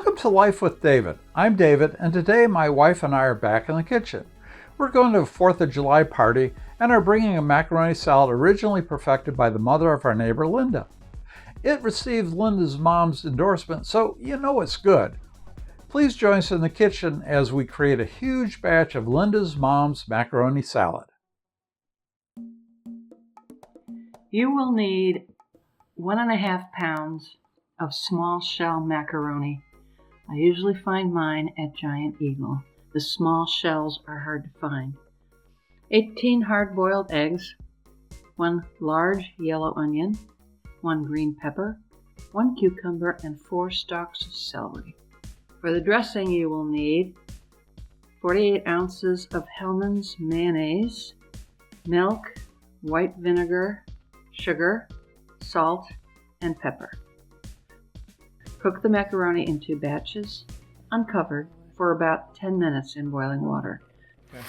Welcome to Life with David. I'm David, and today my wife and I are back in the kitchen. We're going to a 4th of July party and are bringing a macaroni salad originally perfected by the mother of our neighbor Linda. It received Linda's mom's endorsement, so you know it's good. Please join us in the kitchen as we create a huge batch of Linda's mom's macaroni salad. You will need 1.5 pounds of small shell macaroni. I usually find mine at Giant Eagle. The small shells are hard to find. 18 hard-boiled eggs, 1 large yellow onion, 1 green pepper, 1 cucumber, and 4 stalks of celery. For the dressing, you will need 48 ounces of Hellmann's mayonnaise, milk, white vinegar, sugar, salt, and pepper. Cook the macaroni in 2 batches, uncovered, for about 10 minutes in boiling water. Okay.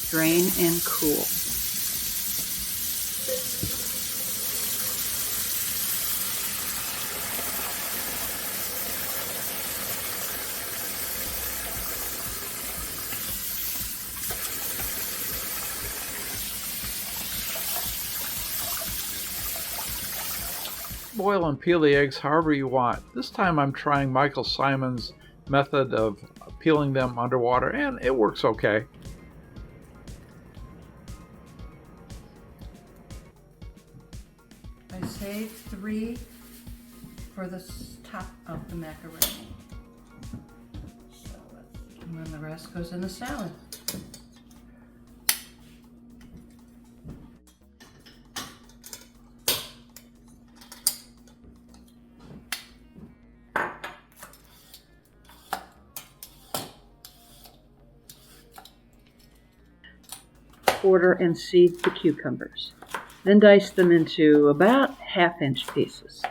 Drain and cool. Boil and peel the eggs however you want. This time I'm trying Michael Simon's method of peeling them underwater, and it works okay. I saved 3 for the top of the macaroni. And then the rest goes in the salad. Quarter and seed the cucumbers. Then dice them into about 1/2-inch pieces.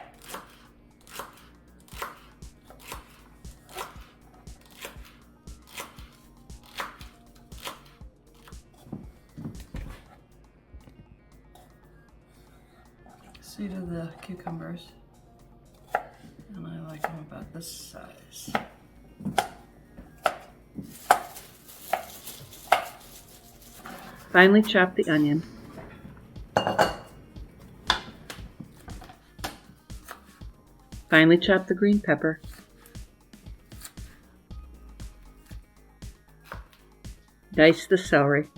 Seed of the cucumbers, and I like them about this size. Finely chop the onion. Finely chop the green pepper. Dice the celery.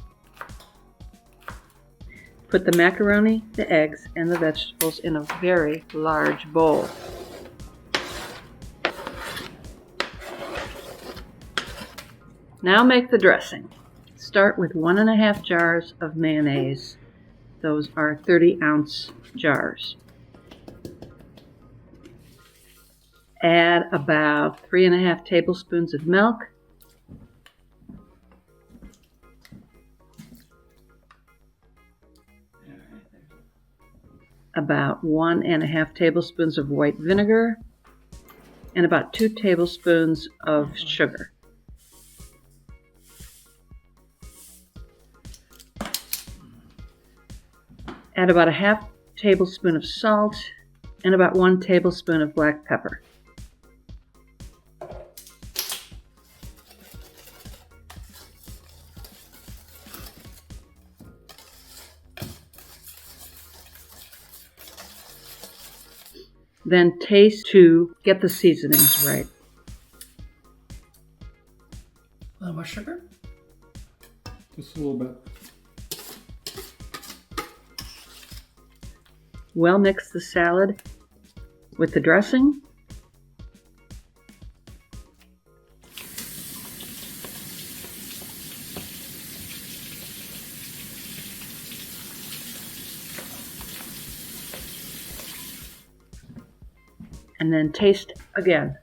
Put the macaroni, the eggs, and the vegetables in a very large bowl. Now make the dressing. Start with 1.5 jars of mayonnaise. Those are 30-ounce jars. Add about 3.5 tablespoons of milk. About 1.5 tablespoons of white vinegar, and about 2 tablespoons of sugar. Add about 1/2 tablespoon of salt and about 1 tablespoon of black pepper. Then taste to get the seasonings right. A little more sugar? Just a little bit. Well mix the salad with the dressing. And then taste again.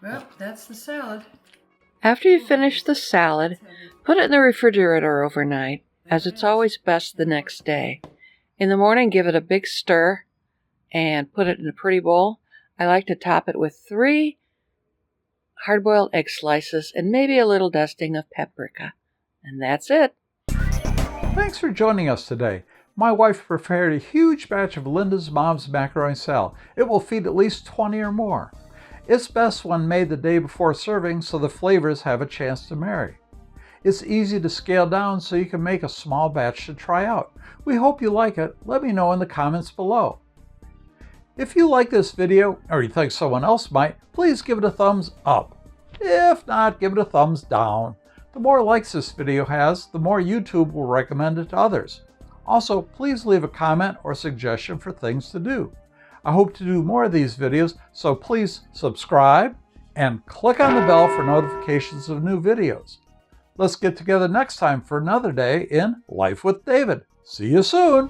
Well, that's the salad. After you finish the salad, put it in the refrigerator overnight, as it's always best the next day. In the morning, give it a big stir and put it in a pretty bowl. I like to top it with 3 hard-boiled egg slices and maybe a little dusting of paprika. And that's it. Thanks for joining us today. My wife prepared a huge batch of Linda's mom's macaroni salad. It will feed at least 20 or more. It's best when made the day before serving so the flavors have a chance to marry. It's easy to scale down so you can make a small batch to try out. We hope you like it. Let me know in the comments below. If you like this video, or you think someone else might, please give it a thumbs up. If not, give it a thumbs down. The more likes this video has, the more YouTube will recommend it to others. Also, please leave a comment or suggestion for things to do. I hope to do more of these videos, so please subscribe and click on the bell for notifications of new videos. Let's get together next time for another day in Life with David. See you soon!